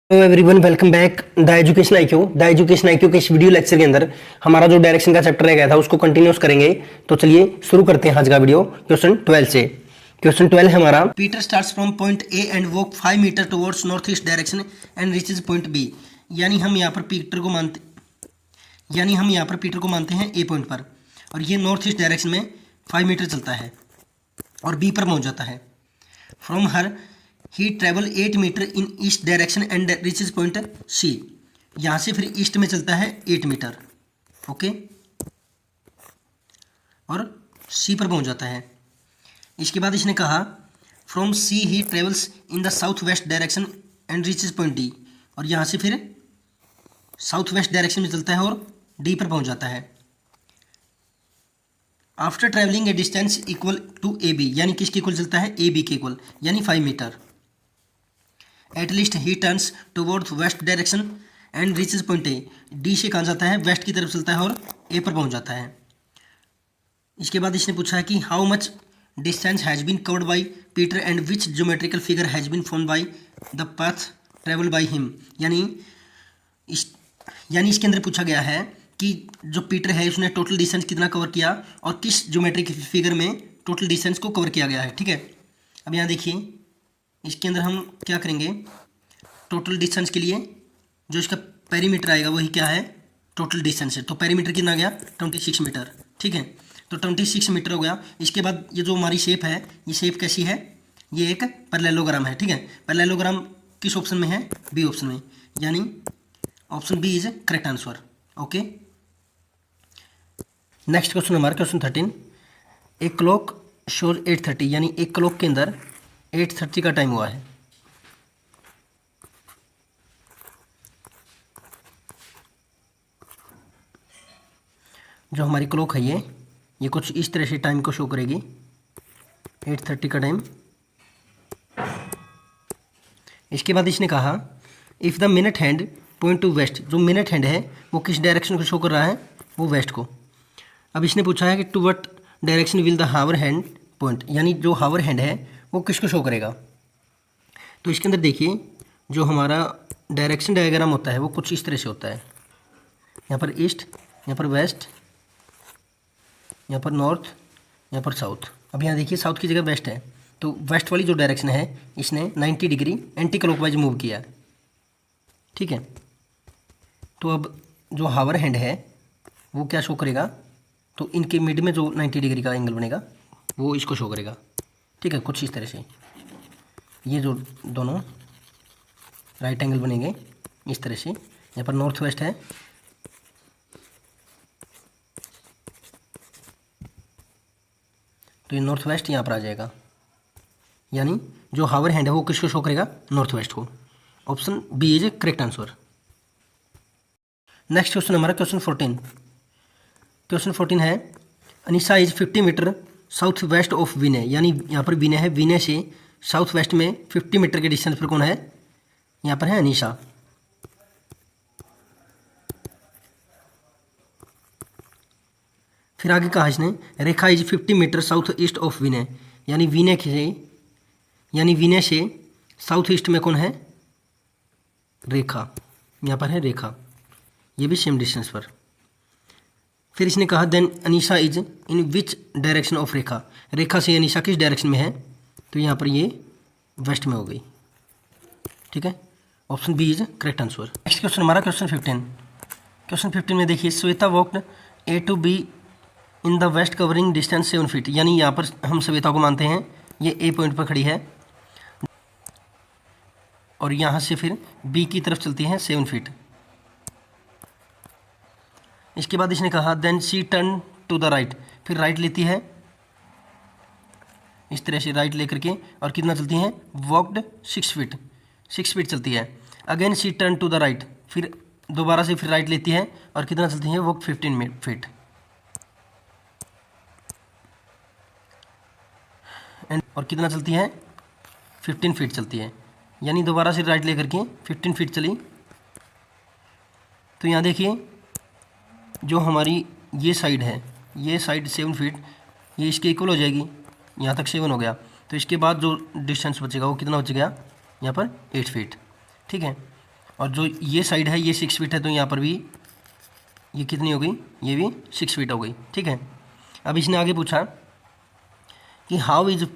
Hello everyone, welcome back the education IQ के इस video lecture के अंदर हमारा जो डायरेक्शन का चैप्टर रह गया था उसको कंटिन्यूस करेंगे। तो चलिए शुरू करते हैं आज का वीडियो क्वेश्चन 12 से। क्वेश्चन 12 है हमारा, Peter starts from point A and walk 5 metre towards north east direction and reaches point B. यानी हम यहाँ पर पीटर को मानते हैं ए पॉइंट पर, और ये नॉर्थ ईस्ट डायरेक्शन में 5 मीटर चलता है और बी पर पहुँच जाता है। From here he travel 8 metre in east direction and reaches point C. यहाँ से फिर ईस्ट में चलता है 8 मीटर, ओके, और सी पर पहुँच जाता है। इसके बाद इसने कहा from C he travels in the south west direction and reaches point D, और यहाँ से फिर साउथ वेस्ट डायरेक्शन में चलता है और डी पर पहुँच जाता है। After travelling a distance equal to A B, यानी किसके इक्वल चलता है, ए बी के इक्वल, यानी 5 metre. At least he turns towards west direction and reaches point A. D से कहाँ जाता है, वेस्ट की तरफ चलता है और ए पर पहुँच जाता है। इसके बाद इसने पूछा है कि how much distance has been covered by Peter and which geometrical figure has been form by the path travel by him. यानी इसके अंदर पूछा गया है कि जो पीटर है उसने टोटल डिस्टेंस कितना कवर किया और किस ज्योमेट्रिक फिगर में टोटल डिस्टेंस को कवर किया गया है। ठीक है, अब यहाँ देखिए इसके अंदर हम क्या करेंगे, टोटल डिस्टेंस के लिए जो इसका पेरीमीटर आएगा वही क्या है, टोटल डिस्टेंस है। तो पेरीमीटर कितना गया, 26 मीटर। ठीक है, तो 26 मीटर हो गया। इसके बाद ये जो हमारी शेप है, ये शेप कैसी है, ये एक पैरेललोग्राम है। ठीक है, पैरेललोग्राम किस ऑप्शन में है, बी ऑप्शन में, यानी option B is correct answer. Okay, next question हमारा क्वेश्चन 13। एक क्लॉक शोज 8:30, यानी एक क्लॉक के अंदर 8:30 का टाइम हुआ है। जो हमारी क्लॉक है ये कुछ इस तरह से टाइम को शो करेगी, 8:30 का टाइम। इसके बाद इसने कहा if the minute hand point to west, जो मिनट हैंड है वो किस डायरेक्शन को शो कर रहा है, वो वेस्ट को। अब इसने पूछा है कि to what direction will the hour hand point, यानी जो हावर हैंड है वो किसको शो करेगा। तो इसके अंदर देखिए जो हमारा डायरेक्शन डायग्राम होता है वो कुछ इस तरह से होता है। यहाँ पर ईस्ट, यहाँ पर वेस्ट, यहाँ पर नॉर्थ, यहाँ पर साउथ। अब यहाँ देखिए साउथ की जगह वेस्ट है, तो वेस्ट वाली जो डायरेक्शन है इसने 90 डिग्री एंटी क्लॉकवाइज मूव किया। ठीक है, तो अब जो हावर हैंड है वो क्या शो करेगा, तो इनके मिड में जो 90 डिग्री का एंगल बनेगा वो इसको शो करेगा। ठीक है, कुछ इस तरह से ये जो दोनों राइट एंगल बनेंगे इस तरह से। यहाँ पर नॉर्थ वेस्ट है, तो ये नॉर्थ वेस्ट यहाँ पर आ जाएगा, यानी जो हावर हैंड है वो किसको शो करेगा, नॉर्थ वेस्ट को। Option B is correct answer. Next question हमारा क्वेश्चन 14। क्वेश्चन 14 है Anisha is 50 meter south west of Vinay, यानी यहाँ पर विनय है, विनय से साउथ वेस्ट में 50 मीटर के डिस्टेंस पर कौन है, यहाँ पर है अनिशा। फिर आगे कहा इसने Rekha is 50 meter south east of Vinay, यानी विनय से साउथ ईस्ट में कौन है, रेखा। यहाँ पर है रेखा, ये भी सेम डिस्टेंस पर। फिर इसने कहा then Anisha is in which direction of Rekha, Rekha से अनीशा किस डायरेक्शन में है, तो यहाँ पर ये वेस्ट में हो गई। ठीक है, option B is correct answer. Next question हमारा क्वेश्चन 15। क्वेश्चन 15 में देखिए Shweta walked A to B in the west covering distance 7 feet, यानी यहाँ पर हम श्वेता को मानते हैं ये ए पॉइंट पर खड़ी है और यहाँ से फिर बी की तरफ चलती है 7 फीट। इसके बाद इसने कहा then she turn to the right, फिर राइट लेती है इस तरह से, राइट लेकर के, और कितना चलती है, वॉक्ड 6 फीट चलती है। Again she turn to the right, फिर दोबारा से फिर राइट लेती है और कितना चलती है, वॉक 15 फीट। एंड और कितना चलती है, 15 फीट चलती है, यानी दोबारा से राइट लेकर के 15 फीट चली। तो यहाँ देखिए जो हमारी ये साइड है, ये साइड 7 फीट, ये इसके इक्वल हो जाएगी, यहाँ तक 7 हो गया। तो इसके बाद जो डिस्टेंस बचेगा वो कितना बच गया, यहाँ पर 8 फीट। ठीक है, और जो ये साइड है ये 6 फीट है, तो यहाँ पर भी ये कितनी हो गई, ये भी 6 फीट हो गई, ठीक है। अब इसने आगे पूछा कि हाउ इज,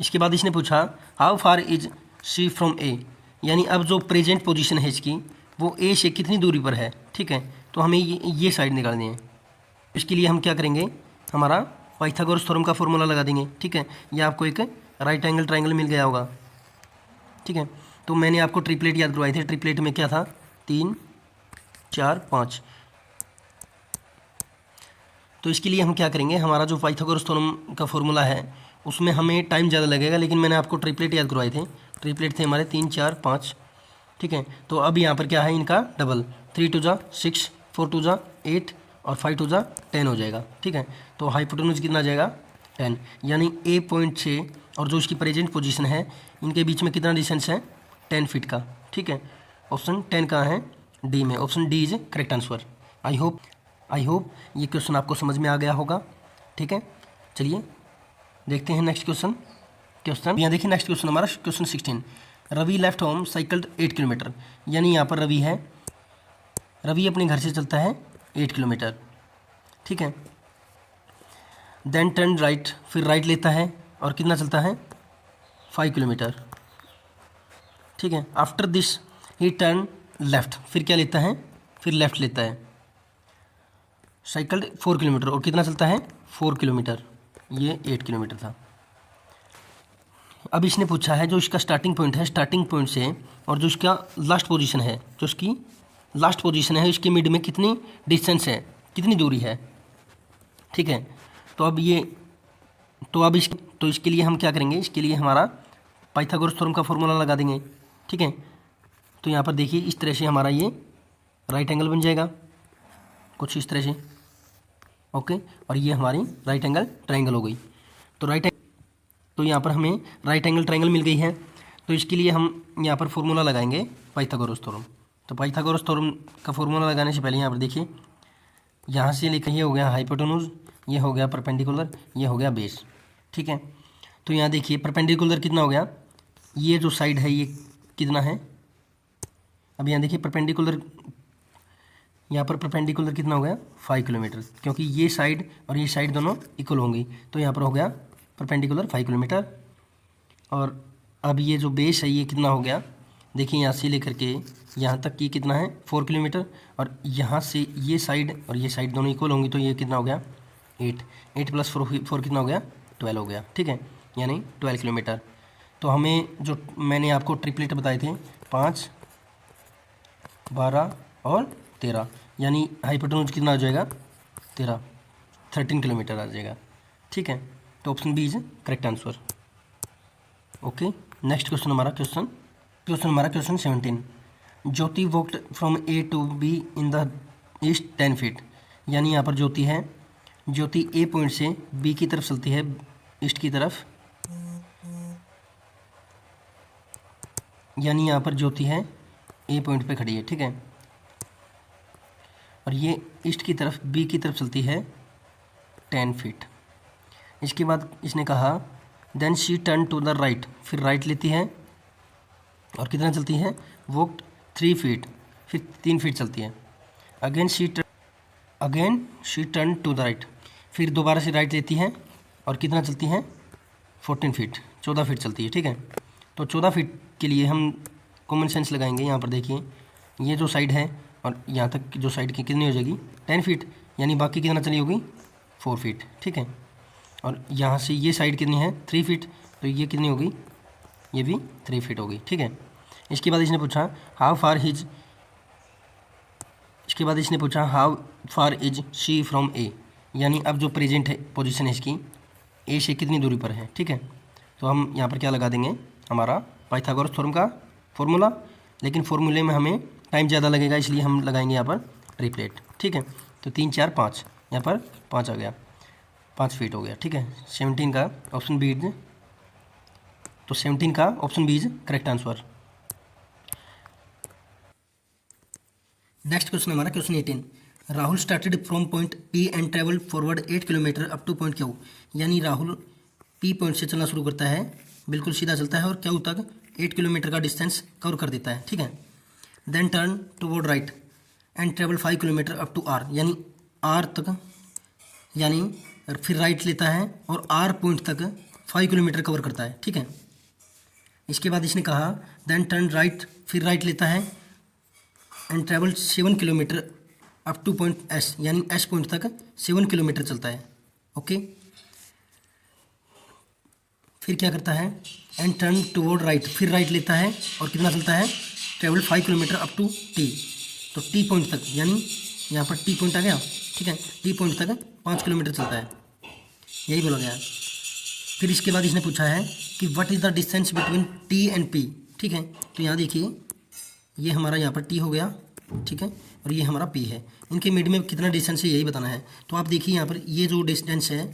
इसके बाद इसने पूछा how far is C from A, यानी अब जो प्रेजेंट पोजीशन है इसकी वो ए से कितनी दूरी पर है, ठीक है। तो हमें ये साइड निकालनी है। इसके लिए हम क्या करेंगे, हमारा पाइथागोरस थ्योरम का फॉर्मूला लगा देंगे, ठीक है। ये आपको एक राइट एंगल ट्रायंगल मिल गया होगा, ठीक है। तो मैंने आपको ट्रिपलेट याद करवाए थे, ट्रिपलेट में क्या था, 3 4 5। तो इसके लिए हम क्या करेंगे, हमारा जो पाइथागोरस थ्योरम का फॉर्मूला है उसमें हमें टाइम ज़्यादा लगेगा, लेकिन मैंने आपको ट्रिपलेट याद करवाए थे। ट्रिपलेट थे हमारे 3 4 5, ठीक है। तो अब यहाँ पर क्या है, इनका डबल, 3 2 जा 6, 4 2 जा 8 और 5 2 जा 10 हो जाएगा, ठीक है। तो हाइपोटेन्यूज कितना आ जाएगा, 10, यानी ए पॉइंट से और जो इसकी प्रेजेंट पोजीशन है इनके बीच में कितना डिस्टेंस है, 10 फीट का, ठीक है। ऑप्शन 10 कहाँ है, डी में, option D is correct answer. I hope ये क्वेश्चन आपको समझ में आ गया होगा, ठीक है। चलिए देखते हैं नेक्स्ट क्वेश्चन यहाँ देखिए, नेक्स्ट क्वेश्चन हमारा question 16। Ravi left home cycled 8 kilometre, यानी यहाँ पर रवि है, रवि अपने घर से चलता है 8 किलोमीटर, ठीक है। देन टर्न राइट, फिर राइट लेता है और कितना चलता है, 5 किलोमीटर, ठीक है। After this he turn left, फिर क्या लेता है, फिर लेफ्ट लेता है। साइकिल्ड 4 किलोमीटर और कितना चलता है, 4 किलोमीटर, ये 8 किलोमीटर था। अब इसने पूछा है जो इसका स्टार्टिंग पॉइंट है, स्टार्टिंग पॉइंट से और जो इसका लास्ट पोजीशन है, जो इसकी लास्ट पोजीशन है इसके मिड में कितनी डिस्टेंस है, कितनी दूरी है, ठीक है। तो अब ये तो इसके लिए हम क्या करेंगे, इसके लिए हमारा पाइथागोरस थ्योरम का फॉर्मूला लगा देंगे, ठीक है। तो यहाँ पर देखिए इस तरह से हमारा ये राइट एंगल बन जाएगा, कुछ इस तरह से, ओके। और ये हमारी राइट एंगल ट्रायंगल हो गई। तो यहाँ पर हमें राइट एंगल ट्रायंगल मिल गई है। तो इसके लिए हम यहाँ पर फॉर्मूला लगाएंगे पाइथागोरस थ्योरम। तो पाइथागोरस थ्योरम का फॉर्मूला लगाने से पहले यहाँ पर देखिए, यहाँ से लेकर ये हो गया हाइपोटेन्यूज, ये हो गया परपेंडिकुलर, ये हो गया बेस, ठीक है। तो यहाँ देखिए परपेंडिकुलर कितना हो गया, ये जो साइड है ये कितना है, अब यहाँ देखिए परपेंडिकुलर, यहाँ पर परपेंडिकुलर कितना हो गया, 5 किलोमीटर, क्योंकि ये साइड और ये साइड दोनों इक्वल होंगी। तो यहाँ पर हो गया परपेंडिकुलर 5 किलोमीटर। और अब ये जो बेस है ये कितना हो गया, देखिए यहाँ से लेकर के यहाँ तक की कितना है, 4 किलोमीटर। और यहाँ से ये साइड और ये साइड दोनों इक्वल होंगी, तो ये कितना हो गया, 8 प्लस 4 कितना हो गया, 12 हो गया, ठीक है, यानी 12 किलोमीटर। तो हमें जो मैंने आपको ट्रिपलेट बताए थे 5 12 और 13, यानी हाइपोटेन्यूज कितना आ जाएगा, 13 किलोमीटर आ जाएगा, ठीक है। तो option B is correct answer, okay. Next question हमारा question 17। Jyoti walked from A to B in the east 10 feet, यानी यहाँ पर ज्योति ए पॉइंट से बी की तरफ चलती है, ईस्ट की तरफ, यानी यहाँ पर ज्योति है ए पॉइंट पे खड़ी है, ठीक है। और ये ईस्ट की तरफ बी की तरफ चलती है 10 फीट। इसके बाद इसने कहा then she turn to the right, फिर राइट लेती है और कितना चलती है, वॉक्ड 3 फीट, फिर 3 फीट चलती है। Again she turn to the right, फिर दोबारा से राइट लेती है और कितना चलती है, 14 फीट, 14 फीट चलती है, ठीक है। तो 14 फीट के लिए हम कॉमन सेंस लगाएंगे। यहाँ पर देखिए ये जो साइड है और यहाँ तक जो साइड की कितनी हो जाएगी, 10 फीट, यानी बाकी कितना चली होगी, 4 फीट, ठीक है। और यहाँ से ये साइड कितनी है, 3 फीट, तो ये कितनी होगी, ये भी 3 फीट होगी, ठीक है। इसके बाद इसने पूछा how far is she from A, यानी अब जो प्रेजेंट है पोजीशन है इसकी ए से कितनी दूरी पर है, ठीक है। तो हम यहाँ पर क्या लगा देंगे, हमारा पाइथागोरस थ्योरम का फॉर्मूला, लेकिन फॉर्मूले में हमें टाइम ज़्यादा लगेगा, इसलिए हम लगाएंगे यहाँ पर ट्रिपलेट, ठीक है। तो 3 4 5, यहाँ पर 5 आ गया, 5 फीट हो गया, ठीक है। 17 का ऑप्शन बी इज, तो 17 का option B is correct answer. Next question हमारा question 18। Rahul started from point P and travel forward 8 kilometer up to point Q, यानी राहुल पी पॉइंट से चलना शुरू करता है, बिल्कुल सीधा चलता है और क्यू तक 8 किलोमीटर का डिस्टेंस कवर कर देता है, ठीक है। Then turn toward right and travel 5 kilometre up to R, यानी आर तक, यानी फिर राइट लेता है और आर पॉइंट तक 5 किलोमीटर कवर करता है, ठीक है। इसके बाद इसने कहा देन टर्न राइट, फिर राइट लेता है and travel 7 kilometre up to point S, यानी एस पॉइंट तक 7 किलोमीटर चलता है, ओके। फिर क्या करता है एंड टर्न टुवर्ड राइट, फिर राइट लेता है और कितना चलता है, travel 5 kilometre up to T, तो टी पॉइंट तक, यानी यहाँ पर टी पॉइंट आ गया, ठीक है, टी पॉइंट तक 5 किलोमीटर चलता है, यही बोला गया। फिर इसके बाद इसने पूछा है कि what is the distance between T and P, ठीक है। तो यहाँ देखिए ये हमारा यहाँ पर टी हो गया, ठीक है, और ये हमारा पी है, इनके मिड में कितना डिस्टेंस है यही बताना है। तो आप देखिए यहाँ पर ये जो डिस्टेंस है,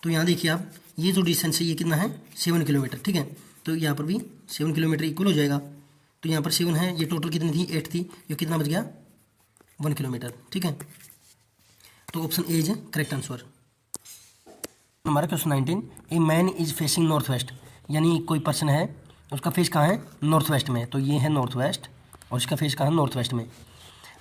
तो यहाँ देखिए आप ये जो डिस्टेंस है ये कितना है 7 किलोमीटर, ठीक है। तो यहाँ पर भी 7 किलोमीटर इक्वल हो जाएगा। तो यहाँ पर 7 है, ये टोटल कितनी थी 8 थी, ये कितना बच गया 1 किलोमीटर, ठीक है। तो option A is correct answer. हमारा question 19, a man is facing north west, यानी कोई पर्सन है उसका फेस कहाँ है, नॉर्थ वेस्ट में, तो ये है नॉर्थ वेस्ट और इसका फेस कहाँ है, नॉर्थ वेस्ट में।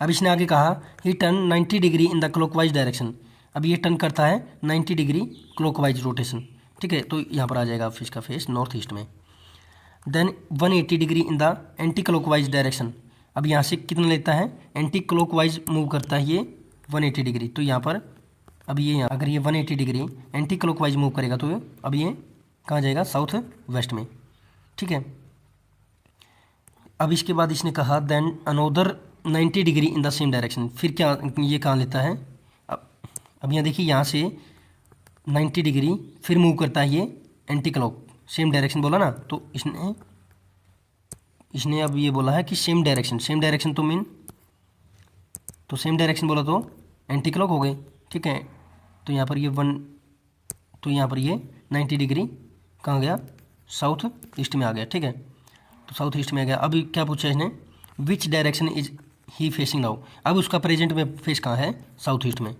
अब इसने आगे कहा ही turn 90 degree in the clockwise direction, अब ये टर्न करता है 90 डिग्री क्लॉकवाइज रोटेशन, ठीक है। तो यहाँ पर आ जाएगा इसका फेस नॉर्थ ईस्ट में। Then 180 degree in the anti clockwise direction, अब यहाँ से कितना लेता है, एंटी क्लॉकवाइज मूव करता है ये 180 डिग्री, तो यहाँ पर अब ये अगर ये 180 डिग्री एंटी क्लॉकवाइज मूव करेगा तो अब ये कहाँ जाएगा, साउथ वेस्ट में, ठीक है। अब इसके बाद इसने कहा then another 90 degree in the same direction, फिर क्या ये कहाँ लेता है, अब यहाँ देखिए यहाँ से 90 डिग्री फिर मूव करता है ये एंटी क्लॉक, सेम डायरेक्शन बोला ना, तो इसने अब ये बोला है कि सेम डायरेक्शन तो मीन, तो सेम डायरेक्शन बोला तो एंटी क्लॉक हो गए, ठीक है। तो यहाँ पर ये तो यहाँ पर ये 90 डिग्री कहाँ गया, साउथ ईस्ट में आ गया, ठीक है। तो साउथ ईस्ट में आ गया। अभी क्या पूछा इसने, विच direction is he facing now, अब उसका प्रेजेंट में फेस कहाँ है, साउथ ईस्ट में,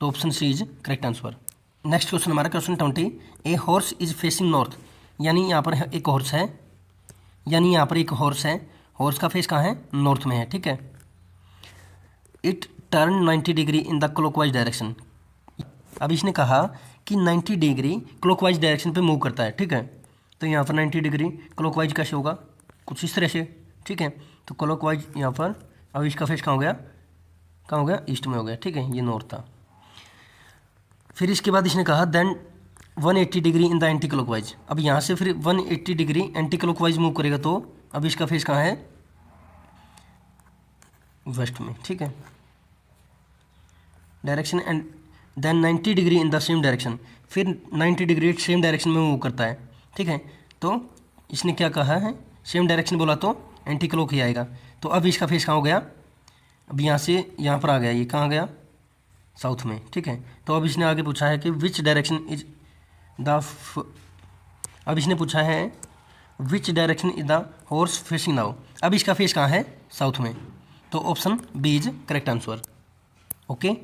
तो option C is correct answer. Next question हमारा question 20, a horse is facing north, यानी यहाँ पर एक हॉर्स है, हॉर्स का फेस कहाँ है, नॉर्थ में है, ठीक है। It turn 90 degree in the clockwise direction, अब इसने कहा कि 90 डिग्री क्लॉकवाइज डायरेक्शन पे मूव करता है, ठीक है। तो यहाँ पर 90 डिग्री क्लॉकवाइज कैसे होगा, कुछ इस तरह से, ठीक है। तो क्लॉकवाइज यहाँ पर, अब इसका फेस कहाँ हो गया, ईस्ट में हो गया, ठीक है, ये नॉर्थ था। फिर इसके बाद इसने कहा then 180 degree in the anti clockwise, अब यहाँ से फिर 180 डिग्री एंटी क्लॉकवाइज मूव करेगा, तो अब इसका फेस कहाँ है, वेस्ट में, ठीक है, direction. And then 90 degree in the same direction, फिर 90 डिग्री सेम डायरेक्शन में मूव करता है, ठीक है। तो इसने क्या कहा है, सेम डायरेक्शन बोला तो एंटी क्लॉक ही आएगा, तो अब इसका फेस कहाँ हो गया, अब यहाँ से यहाँ पर आ गया, ये कहाँ गया, साउथ में, ठीक है। तो अब इसने आगे पूछा है कि विच डायरेक्शन इज द, अब इसने पूछा है which direction is the horse facing now, अब इसका फेस कहाँ है, साउथ में, तो option B is correct answer, okay.